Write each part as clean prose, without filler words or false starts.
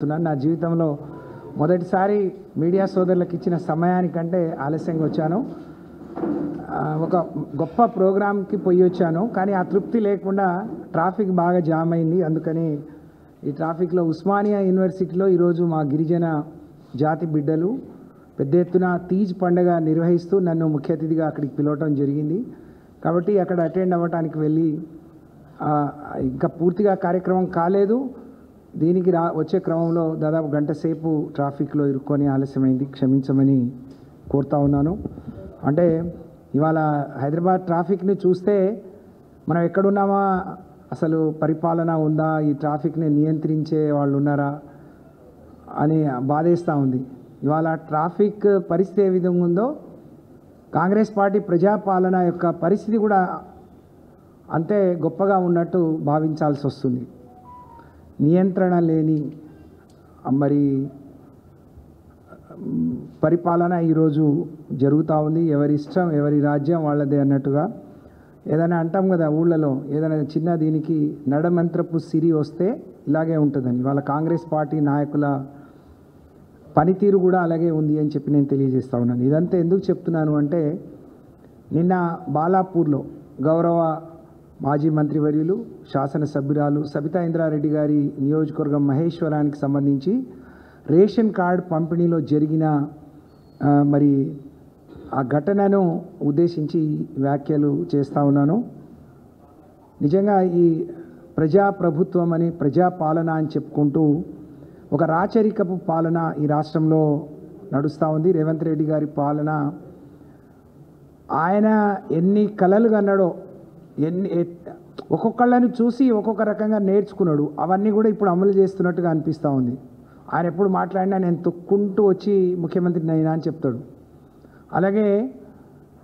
నా జీవితంలో మొదటిసారి మీడియా సోదరులకు ఇచ్చిన సమయానికంటే ఆలస్యంగా వచ్చాను. ఒక గొప్ప ప్రోగ్రామ్కి పోయి వచ్చాను, కానీ ఆ తృప్తి లేకుండా ట్రాఫిక్ బాగా జామ్ అయింది. అందుకని ఈ ట్రాఫిక్లో ఉస్మానియా యూనివర్సిటీలో ఈరోజు మా గిరిజన జాతి బిడ్డలు పెద్ద ఎత్తున తీజ్ పండుగ నిర్వహిస్తూ నన్ను ముఖ్య అతిథిగా అక్కడికి పిలవటం జరిగింది. కాబట్టి అక్కడ అటెండ్ అవ్వడానికి వెళ్ళి ఇంకా పూర్తిగా కార్యక్రమం కాలేదు. దీనికి వచ్చే క్రమంలో దాదాపు గంట సేపు ట్రాఫిక్లో ఇరుక్కొని ఆలస్యమైంది, క్షమించమని కోరుతా ఉన్నాను. అంటే ఇవాళ హైదరాబాద్ ట్రాఫిక్ని చూస్తే మనం ఎక్కడున్నామా, అసలు పరిపాలన ఉందా, ఈ ట్రాఫిక్ని నియంత్రించే వాళ్ళు ఉన్నారా అని బాధేస్తూ ఉంది. ఇవాళ ట్రాఫిక్ పరిస్థితి ఏ విధంగా ఉందో కాంగ్రెస్ పార్టీ ప్రజాపాలన యొక్క పరిస్థితి కూడా అంతే గొప్పగా ఉన్నట్టు భావించాల్సి వస్తుంది. నియంత్రణ లేని మరి పరిపాలన ఈరోజు జరుగుతూ ఉంది. ఎవరి ఇష్టం ఎవరి రాజ్యం వాళ్ళదే అన్నట్టుగా. ఏదైనా అంటాం కదా ఊళ్ళలో, ఏదైనా చిన్న దీనికి నడమంత్రపు సిరి వస్తే ఇలాగే ఉంటుందని. వాళ్ళ కాంగ్రెస్ పార్టీ నాయకుల పనితీరు కూడా అలాగే ఉంది అని చెప్పి నేను తెలియజేస్తా ఉన్నాను. ఇదంతా ఎందుకు చెప్తున్నాను అంటే, నిన్న బాలాపూర్లో గౌరవ మాజీ మంత్రివర్యులు శాసనసభ్యురాలు సబితా ఇంద్రారెడ్డి గారి నియోజకవర్గం మహేశ్వరానికి సంబంధించి రేషన్ కార్డ్ పంపిణీలో జరిగిన మరి ఆ ఘటనను ఉద్దేశించి వ్యాఖ్యలు చేస్తూ ఉన్నాను. నిజంగా ఈ ప్రజాప్రభుత్వం అని ప్రజాపాలన అని చెప్పుకుంటూ ఒక రాచరికపు పాలన ఈ రాష్ట్రంలో నడుస్తూ ఉంది. రేవంత్ రెడ్డి గారి పాలన, ఆయన ఎన్ని కలలు కన్నాడో, ఒక్కొక్కళ్ళని చూసి ఒక్కొక్క రకంగా నేర్చుకున్నాడు. అవన్నీ కూడా ఇప్పుడు అమలు చేస్తున్నట్టుగా అనిపిస్తూ ఉంది. ఆయన ఎప్పుడు మాట్లాడినా నేను తొక్కుంటూ వచ్చి ముఖ్యమంత్రిని అయినా అని చెప్తాడు. అలాగే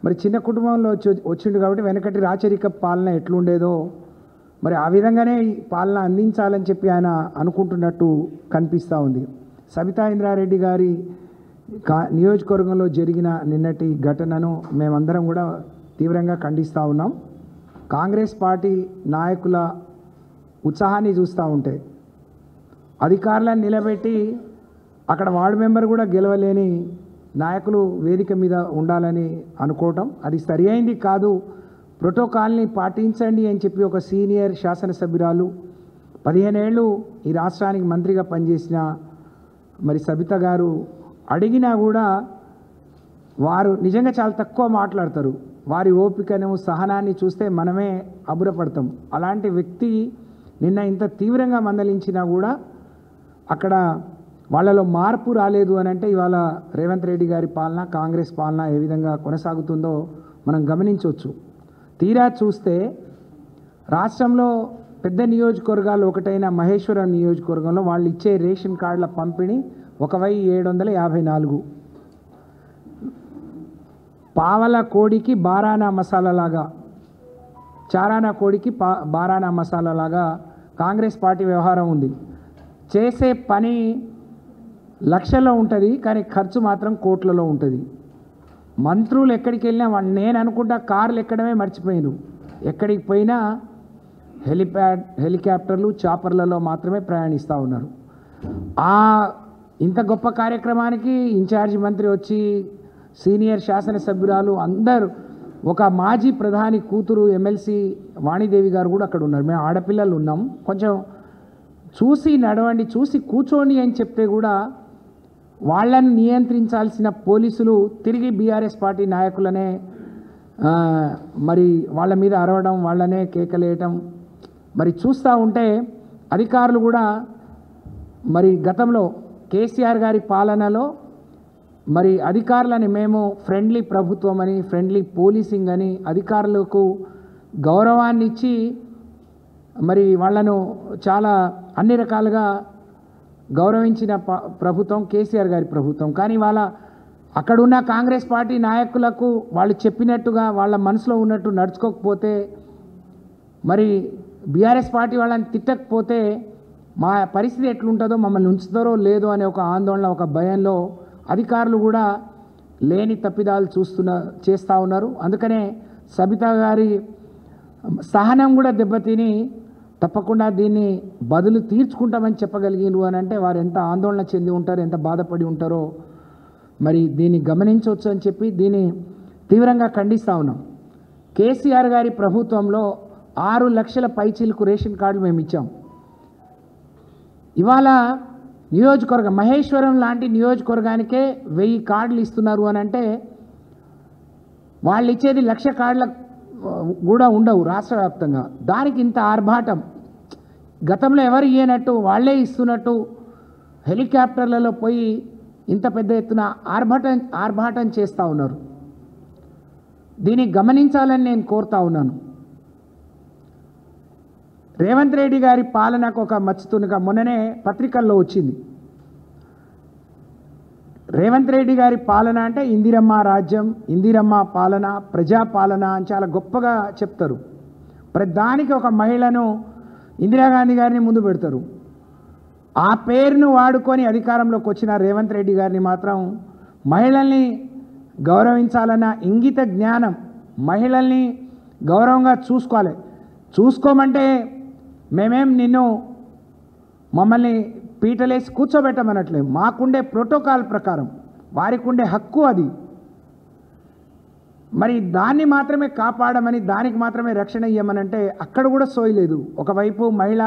మరి చిన్న కుటుంబంలో వచ్చిండు కాబట్టి వెనకటి రాచరిక పాలన ఎట్లుండేదో మరి ఆ విధంగానే ఈ పాలన అందించాలని చెప్పి ఆయన అనుకుంటున్నట్టు కనిపిస్తూ ఉంది. సబితా ఇంద్రారెడ్డి గారి నియోజకవర్గంలో జరిగిన నిన్నటి ఘటనను మేమందరం కూడా తీవ్రంగా ఖండిస్తూ ఉన్నాం. కాంగ్రెస్ పార్టీ నాయకుల ఉత్సాహాన్ని చూస్తూ ఉంటే అధికారులను నిలబెట్టి అక్కడ వార్డు మెంబర్ కూడా గెలవలేని నాయకులు వేదిక మీద ఉండాలని అనుకోవటం అది సరి అయింది కాదు. ప్రోటోకాల్ని పాటించండి అని చెప్పి ఒక సీనియర్ శాసనసభ్యురాలు 15 ఏళ్ళు ఈ రాష్ట్రానికి మంత్రిగా పనిచేసిన మరి సబిత గారు అడిగినా కూడా వారు నిజంగా చాలా తక్కువ మాట్లాడతారు. వారి ఓపికను సహనాన్ని చూస్తే మనమే అబురపడతాం. అలాంటి వ్యక్తి నిన్న ఇంత తీవ్రంగా మందలించినా కూడా అక్కడ వాళ్ళలో మార్పు రాలేదు అని అంటే ఇవాళ రేవంత్ రెడ్డి గారి పాలన, కాంగ్రెస్ పాలన ఏ విధంగా కొనసాగుతుందో మనం గమనించవచ్చు. తీరా చూస్తే రాష్ట్రంలో పెద్ద నియోజకవర్గాలు ఒకటైన మహేశ్వరం నియోజకవర్గంలో వాళ్ళు ఇచ్చే రేషన్ కార్డుల పంపిణీ 1754. పావల కోడికి బారానా మసాలాలాగా, చారానా కోడికి బారానా మసాలాలాగా కాంగ్రెస్ పార్టీ వ్యవహారం ఉంది. చేసే పని లక్షల్లో ఉంటుంది, కానీ ఖర్చు మాత్రం కోట్లలో ఉంటుంది. మంత్రులు ఎక్కడికి వెళ్ళినా నేను అనుకుంటా కార్లు ఎక్కడమే మర్చిపోయారు. ఎక్కడికి పోయినా హెలికాప్టర్లు చాపర్లలో మాత్రమే ప్రయాణిస్తూ ఉన్నారు. ఇంత గొప్ప కార్యక్రమానికి ఇన్ఛార్జి మంత్రి వచ్చి, సీనియర్ శాసనసభ్యురాలు అందరూ, ఒక మాజీ ప్రధాని కూతురు ఎమ్మెల్సీ వాణిదేవి గారు కూడా అక్కడ ఉన్నారు. మేము ఆడపిల్లలు ఉన్నాం, కొంచెం చూసి నడవండి, చూసి కూర్చోండి అని చెప్తే కూడా వాళ్ళని నియంత్రించాల్సిన పోలీసులు తిరిగి బీఆర్ఎస్ పార్టీ నాయకులనే మరి వాళ్ళ మీద అరవడం, వాళ్ళనే కేకలేయటం మరి చూస్తూ ఉంటే అధికారులు కూడా మరి గతంలో కేసీఆర్ గారి పాలనలో మరి అధికారులని మేము ఫ్రెండ్లీ ప్రభుత్వం అని, ఫ్రెండ్లీ పోలీసింగ్ అని అధికారులకు గౌరవాన్ని ఇచ్చి మరి వాళ్ళను చాలా అన్ని రకాలుగా గౌరవించిన ప్రభుత్వం కేసీఆర్ గారి ప్రభుత్వం. కానీ వాళ్ళ అక్కడున్న కాంగ్రెస్ పార్టీ నాయకులకు వాళ్ళు చెప్పినట్టుగా వాళ్ళ మనసులో ఉన్నట్టు నడుచుకోకపోతే, మరి బీఆర్ఎస్ పార్టీ వాళ్ళని తిట్టకపోతే మా పరిస్థితి ఎట్లుంటుందో, మమ్మల్ని ఉంచుతారో లేదో అనే ఒక ఆందోళన, ఒక భయంలో అధికారులు కూడా లేని తప్పిదాలు చేస్తూ ఉన్నారు. అందుకనే సబితా గారి సహనం కూడా దెబ్బతిని తప్పకుండా దీన్ని బదులు తీర్చుకుంటామని చెప్పగలిగినారు అని అంటే వారు ఎంత ఆందోళన చెంది ఉంటారో, ఎంత బాధపడి ఉంటారో మరి దీన్ని గమనించవచ్చు అని చెప్పి దీన్ని తీవ్రంగా ఖండిస్తూ ఉన్నాం. కేసీఆర్ గారి ప్రభుత్వంలో 6 లక్షల పైచీలకు రేషన్ కార్డులు మేము ఇచ్చాం. ఇవాళ నియోజకవర్గం మహేశ్వరం లాంటి నియోజకవర్గానికే 1000 కార్డులు ఇస్తున్నారు అని అంటే వాళ్ళు ఇచ్చేది 1,00,000 కార్డుల కూడా ఉండవు రాష్ట్ర వ్యాప్తంగా. దానికి ఇంత ఆర్భాటం, గతంలో ఎవరు ఇయ్యనట్టు వాళ్ళే ఇస్తున్నట్టు హెలికాప్టర్లలో పోయి ఇంత పెద్ద ఎత్తున ఆర్భాటం చేస్తూ ఉన్నారు. దీన్ని గమనించాలని నేను కోరుతా ఉన్నాను. రేవంత్ రెడ్డి గారి పాలనకు ఒక మచ్చుతునుగా మొన్ననే పత్రికల్లో వచ్చింది. రేవంత్ రెడ్డి గారి పాలన అంటే ఇందిరమ్మ రాజ్యం, ఇందిరమ్మ పాలన, ప్రజాపాలన అని చాలా గొప్పగా చెప్తారు. ప్రతిదానికి ఒక మహిళను ఇందిరాగాంధీ గారిని ముందు పెడతారు. ఆ పేరును వాడుకొని అధికారంలోకి వచ్చిన రేవంత్ రెడ్డి గారిని మాత్రం మహిళల్ని గౌరవించాలన్న ఇంగిత జ్ఞానం, మహిళల్ని గౌరవంగా చూసుకోవాలి. చూసుకోమంటే మేమేం నిన్ను మమ్మల్ని పీటలేసి కూర్చోబెట్టమనట్లేదు. మాకుండే ప్రోటోకాల్ ప్రకారం వారికి ఉండే హక్కు అది. మరి దాన్ని మాత్రమే కాపాడమని, దానికి మాత్రమే రక్షణ ఇవ్వమనంటే అక్కడ కూడా సోయలేదు. ఒకవైపు మహిళ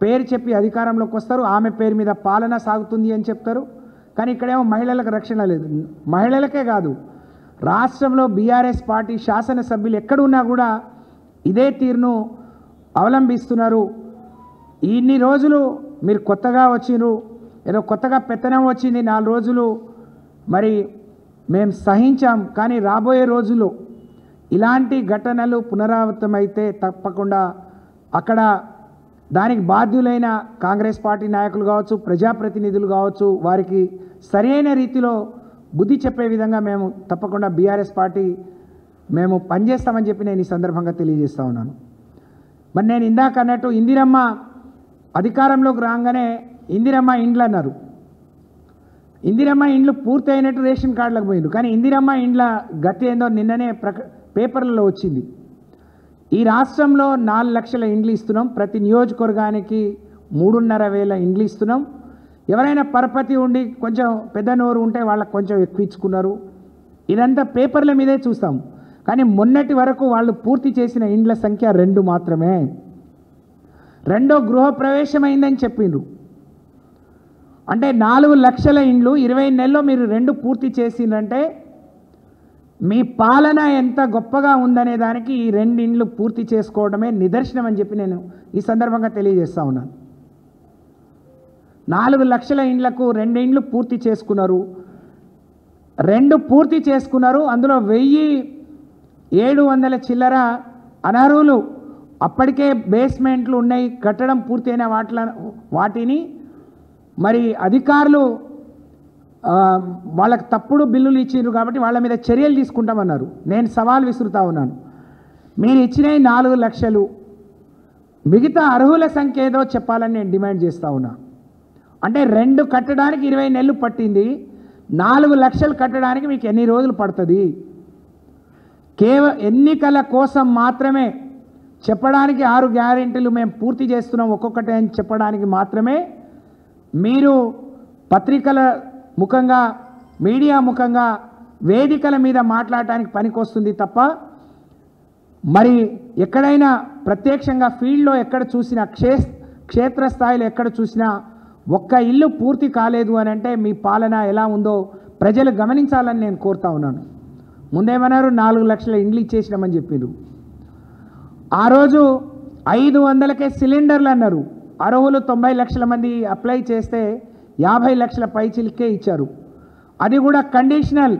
పేరు చెప్పి అధికారంలోకి వస్తారు, ఆమె పేరు మీద పాలన సాగుతుంది అని చెప్తారు. కానీ ఇక్కడేమో మహిళలకు రక్షణ లేదు. మహిళలకే కాదు, రాష్ట్రంలో బీఆర్ఎస్ పార్టీ శాసనసభ్యులు ఎక్కడున్నా కూడా ఇదే తీరును అవలంబిస్తున్నారు. ఇన్ని రోజులు మీరు కొత్తగా వచ్చిండ్రు, ఏదో కొత్తగా పెత్తనం వచ్చింది 4 రోజులు మరి మేము సహించాం. కానీ రాబోయే రోజుల్లో ఇలాంటి ఘటనలు పునరావృతమైతే తప్పకుండా అక్కడ దానికి బాధ్యులైన కాంగ్రెస్ పార్టీ నాయకులు కావచ్చు, ప్రజాప్రతినిధులు కావచ్చు, వారికి సరైన రీతిలో బుద్ధి చెప్పే విధంగా మేము తప్పకుండా బీఆర్ఎస్ పార్టీ మేము పనిచేస్తామని చెప్పి నేను ఈ సందర్భంగా తెలియజేస్తూ ఉన్నాను. మరి నేను ఇందాక అన్నట్టు ఇందిరమ్మ అధికారంలోకి రాగానే ఇందిరమ్మ ఇండ్లు అన్నారు. ఇందిరమ్మ ఇండ్లు పూర్తి అయినట్టు రేషన్ కార్డులకు పోయిండు. కానీ ఇందిరమ్మ ఇండ్ల గతి ఏందో నిన్ననే పేపర్లలో వచ్చింది. ఈ రాష్ట్రంలో 4 లక్షల ఇండ్లు ఇస్తున్నాం, ప్రతి నియోజకవర్గానికి 3,500 ఇండ్లు ఇస్తున్నాం. ఎవరైనా పరపతి ఉండి కొంచెం పెద్ద నోరు ఉంటే వాళ్ళకి కొంచెం ఎక్కువ ఇచ్చుకున్నారు. ఇదంతా పేపర్ల మీదే చూస్తాం. కానీ మొన్నటి వరకు వాళ్ళు పూర్తి చేసిన ఇండ్ల సంఖ్య 2 మాత్రమే. 2వ గృహప్రవేశం అయిందని చెప్పిండ్రు. అంటే 4 లక్షల ఇండ్లు 20 నెలల్లో మీరు 2 పూర్తి చేసిందంటే మీ పాలన ఎంత గొప్పగా ఉందనే దానికి ఈ 2 ఇండ్లు పూర్తి చేసుకోవడమే నిదర్శనం అని చెప్పి నేను ఈ సందర్భంగా తెలియజేస్తా ఉన్నాను. 4 లక్షల ఇండ్లకు 2 ఇండ్లు పూర్తి చేసుకున్నారు. 2 పూర్తి చేసుకున్నారు. అందులో 1,700 చిల్లర అనర్హులు, అప్పటికే బేస్మెంట్లు ఉన్నాయి, కట్టడం పూర్తయిన వాటిని మరి అధికారులు వాళ్ళకి తప్పుడు బిల్లులు ఇచ్చారు కాబట్టి వాళ్ళ మీద చర్యలు తీసుకుంటామన్నారు. నేను సవాల్ విసురుతా ఉన్నాను. మీరు ఇచ్చినవి 4 లక్షలు, మిగతా అర్హుల సంఖ్య ఏదో చెప్పాలని నేను డిమాండ్ చేస్తూ ఉన్నా. అంటే 2 కట్టడానికి 20 నెలలు పట్టింది, 4 లక్షలు కట్టడానికి మీకు ఎన్ని రోజులు పడుతుంది? కేవలం ఎన్నికల కోసం మాత్రమే చెప్పడానికి 6 గ్యారెంటీలు మేము పూర్తి చేస్తున్నాం ఒక్కొక్కటి అని చెప్పడానికి మాత్రమే మీరు పత్రికల ముఖంగా, మీడియా ముఖంగా, వేదికల మీద మాట్లాడటానికి పనికొస్తుంది తప్ప మరి ఎక్కడైనా ప్రత్యక్షంగా ఫీల్డ్లో ఎక్కడ చూసినా, క్షేత్రస్థాయిలో ఎక్కడ చూసినా ఒక్క ఇల్లు పూర్తి కాలేదు అని అంటే మీ పాలన ఎలా ఉందో ప్రజలు గమనించాలని నేను కోరుతా ఉన్నాను. ముందేమన్నారు 4 లక్షల ఇండ్లు ఇచ్చేసినామని చెప్పారు. ఆ రోజు 500కే సిలిండర్లు అన్నారు. అర్హులు 90 లక్షల మంది అప్లై చేస్తే 50 లక్షల పైచిలకే ఇచ్చారు. అది కూడా కండిషనల్.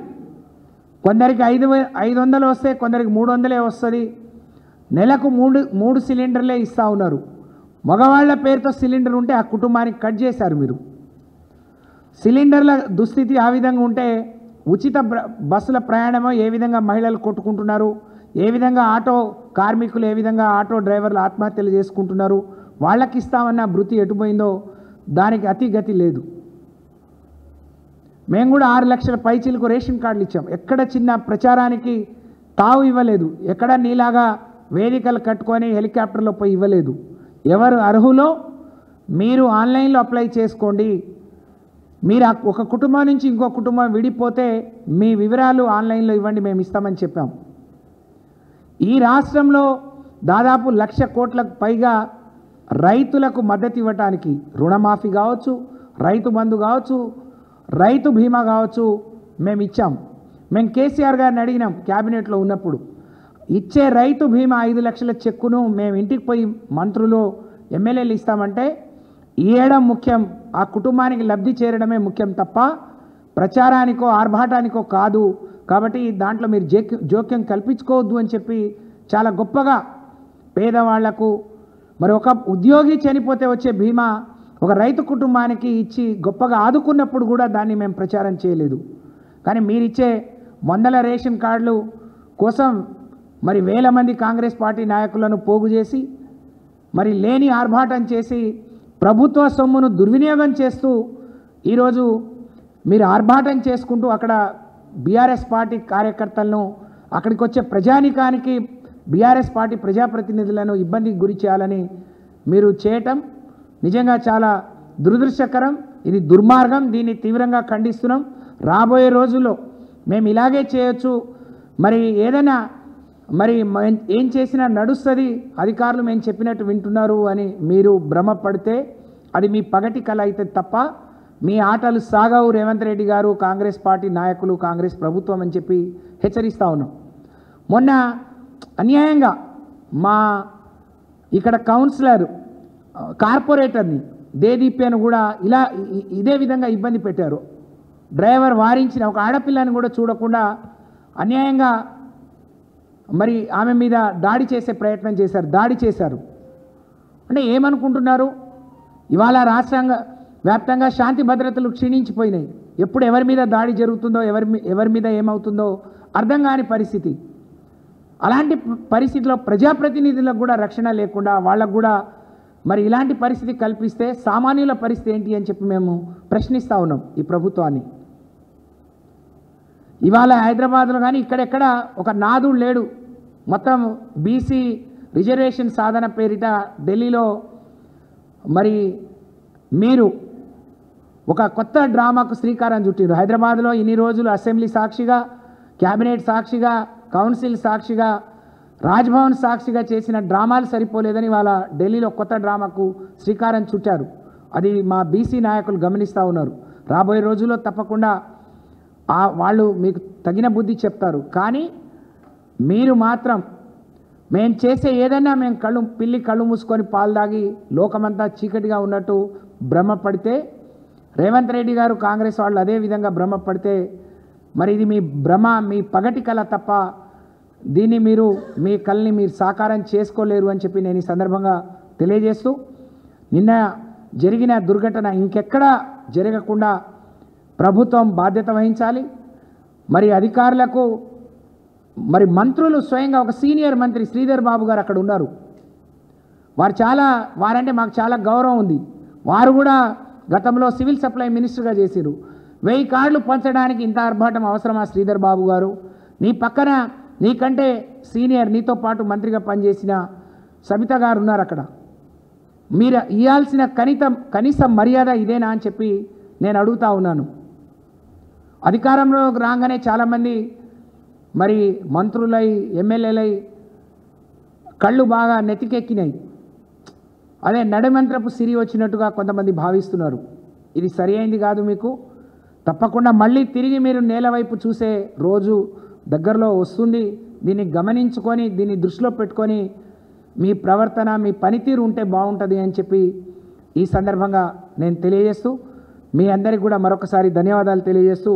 కొందరికి 500 వస్తే కొందరికి 300 వస్తుంది. నెలకు 3 సిలిండర్లే ఇస్తూ ఉన్నారు. మగవాళ్ల పేరుతో సిలిండర్ ఉంటే ఆ కుటుంబానికి కట్ చేశారు మీరు. సిలిండర్ల దుస్థితి ఆ విధంగా ఉంటే ఉచిత బస్సుల ప్రయాణమో ఏ విధంగా మహిళలు కొట్టుకుంటున్నారు, ఏ విధంగా ఆటో కార్మికులు, ఏ విధంగా ఆటో డ్రైవర్లు ఆత్మహత్యలు చేసుకుంటున్నారు, వాళ్ళకి ఇస్తామన్న భృతి ఎటుపోయిందో దానికి అతిగతి లేదు. మేము కూడా 6 లక్షల పైచీలకు రేషన్ కార్డులు ఇచ్చాం. ఎక్కడ చిన్న ప్రచారానికి తావు ఇవ్వలేదు. ఎక్కడ నీలాగా వేదికలు కట్టుకొని హెలికాప్టర్లో పోయి ఇవ్వలేదు. ఎవరు అర్హులో మీరు ఆన్లైన్లో అప్లై చేసుకోండి. మీరు ఒక కుటుంబం నుంచి ఇంకో కుటుంబం విడిపోతే మీ వివరాలు ఆన్లైన్లో ఇవ్వండి, మేము ఇస్తామని చెప్పాం. ఈ రాష్ట్రంలో దాదాపు 1,00,000 కోట్లకు పైగా రైతులకు మద్దతు ఇవ్వటానికి రుణమాఫీ కావచ్చు, రైతు బంధు కావచ్చు, రైతు బీమా కావచ్చు మేము ఇచ్చాం. మేము కేసీఆర్ గారిని అడిగినాం క్యాబినెట్లో ఉన్నప్పుడు, ఇచ్చే రైతు బీమా 5 లక్షల చెక్కును మేము ఇంటికి పోయి మంత్రులు ఎమ్మెల్యేలు ఇస్తామంటే ఇవ్వడం ముఖ్యం, ఆ కుటుంబానికి లబ్ధి చేరడమే ముఖ్యం తప్ప ప్రచారానికో ఆర్భాటానికో కాదు. కాబట్టి దాంట్లో మీరు జోక్యం కల్పించుకోవద్దు అని చెప్పి చాలా గొప్పగా పేదవాళ్లకు, మరి ఒక ఉద్యోగి చనిపోతే వచ్చే బీమా ఒక రైతు కుటుంబానికి ఇచ్చి గొప్పగా ఆదుకున్నప్పుడు కూడా దాన్ని మేము ప్రచారం చేయలేదు. కానీ మీరిచ్చే వందల రేషన్ కార్డులు కోసం మరి వేల మంది కాంగ్రెస్ పార్టీ నాయకులను పోగు చేసి మరి లేని ఆర్భాటం చేసి ప్రభుత్వ సొమ్మును దుర్వినియోగం చేస్తూ ఈరోజు మీరు ఆర్భాటం చేసుకుంటూ అక్కడ బీఆర్ఎస్ పార్టీ కార్యకర్తలను, అక్కడికి వచ్చే ప్రజానికానికి బీఆర్ఎస్ పార్టీ ప్రజాప్రతినిధులను ఇబ్బందికి గురి చేయాలని మీరు చేయటం నిజంగా చాలా దురదృష్టకరం. ఇది దుర్మార్గం, దీన్ని తీవ్రంగా ఖండిస్తున్నాం. రాబోయే రోజుల్లో మేము ఇలాగే చేయొచ్చు, మరి ఏదైనా మరి ఏం చేసినా నడుస్తుంది, అధికారులు మేము చెప్పినట్టు వింటున్నారు అని మీరు భ్రమపడితే అది మీ పగటి కళ అయితే తప్ప మీ ఆటలు సాగవు రేవంత్ రెడ్డి గారు, కాంగ్రెస్ పార్టీ నాయకులు, కాంగ్రెస్ ప్రభుత్వం అని చెప్పి హెచ్చరిస్తూ ఉన్నాం. మొన్న అన్యాయంగా మా ఇక్కడ కౌన్సిలర్ కార్పొరేటర్ని దేదీప్యను కూడా ఇదే విధంగా ఇబ్బంది పెట్టారు. డ్రైవర్ వారించిన ఒక ఆడపిల్లని కూడా చూడకుండా అన్యాయంగా మరి ఆమె మీద దాడి చేసే ప్రయత్నం చేశారు, దాడి చేశారు. అంటే ఏమనుకుంటున్నారు? ఇవాళ రాష్ట్రంగా వ్యాప్తంగా శాంతి భద్రతలు క్షీణించిపోయినాయి. ఎప్పుడు ఎవరి మీద దాడి జరుగుతుందో, ఎవరి మీద ఏమవుతుందో అర్థం కాని పరిస్థితి. అలాంటి పరిస్థితిలో ప్రజాప్రతినిధులకు కూడా రక్షణ లేకుండా వాళ్ళకు కూడా మరి ఇలాంటి పరిస్థితి కల్పిస్తే సామాన్యుల పరిస్థితి ఏంటి అని చెప్పి మేము ప్రశ్నిస్తూ ఉన్నాం ఈ ప్రభుత్వాన్ని. ఇవాళ హైదరాబాద్లో కానీ ఇక్కడెక్కడ ఒక నాదుడు లేడు. మొత్తం బీసీ రిజర్వేషన్ సాధన పేరిట ఢిల్లీలో మరి మీరు ఒక కొత్త డ్రామాకు శ్రీకారం చుట్టారు. హైదరాబాద్లో ఇన్ని రోజులు అసెంబ్లీ సాక్షిగా, క్యాబినెట్ సాక్షిగా, కౌన్సిల్ సాక్షిగా, రాజ్భవన్ సాక్షిగా చేసిన డ్రామాలు సరిపోలేదని వాళ్ళ ఢిల్లీలో కొత్త డ్రామాకు శ్రీకారం చుట్టారు. అది మా బీసీ నాయకులు గమనిస్తూ ఉన్నారు. రాబోయే రోజుల్లో తప్పకుండా వాళ్ళు మీకు తగిన బుద్ధి చెప్తారు. కానీ మీరు మాత్రం మేము చేసే ఏదైనా మేము పిల్లి కళ్ళు మూసుకొని పాలు తాగి లోకమంతా చీకటిగా ఉన్నట్టు భ్రమపడితే, రేవంత్ రెడ్డి గారు కాంగ్రెస్ వాళ్ళు అదే విధంగా భ్రమపడితే మరి ఇది మీ భ్రమ, మీ పగటి కళ తప్ప దీన్ని మీరు మీ కళని మీరు సాకారం చేసుకోలేరు అని చెప్పి నేను ఈ సందర్భంగా తెలియజేస్తూ, నిన్న జరిగిన దుర్ఘటన ఇంకెక్కడా జరగకుండా ప్రభుత్వం బాధ్యత వహించాలి. మరి అధికారులకు మరి మంత్రులు స్వయంగా ఒక సీనియర్ మంత్రి శ్రీధర్ బాబు గారు అక్కడ ఉన్నారు. వారంటే మాకు చాలా గౌరవం ఉంది. వారు కూడా గతంలో సివిల్ సప్లై మినిస్టర్గా చేసిరు. 1000 కార్డులు పంచడానికి ఇంత ఆర్భాటం అవసరమా శ్రీధర్ బాబు గారు? నీ పక్కన నీకంటే సీనియర్, నీతో పాటు మంత్రిగా పనిచేసిన సబిత గారు ఉన్నారు అక్కడ. మీరు ఇవ్వాల్సిన కనీస మర్యాద ఇదేనా అని చెప్పి నేను అడుగుతా ఉన్నాను. అధికారంలో రాగానే చాలామంది మరి మంత్రులై, ఎమ్మెల్యేలై కళ్ళు బాగా నెత్తికెక్కినాయి. అదే నడిమంత్రపు సిరి వచ్చినట్టుగా కొంతమంది భావిస్తున్నారు. ఇది సరి అయింది కాదు. మీకు తప్పకుండా మళ్ళీ తిరిగి మీరు నేల వైపు చూసే రోజు దగ్గరలో వస్తుంది. దీన్ని గమనించుకొని, దీన్ని దృష్టిలో పెట్టుకొని మీ ప్రవర్తన, మీ పనితీరు ఉంటే బాగుంటుంది అని చెప్పి ఈ సందర్భంగా నేను తెలియజేస్తూ, మీ అందరికీ కూడా మరొకసారి ధన్యవాదాలు తెలియజేస్తూ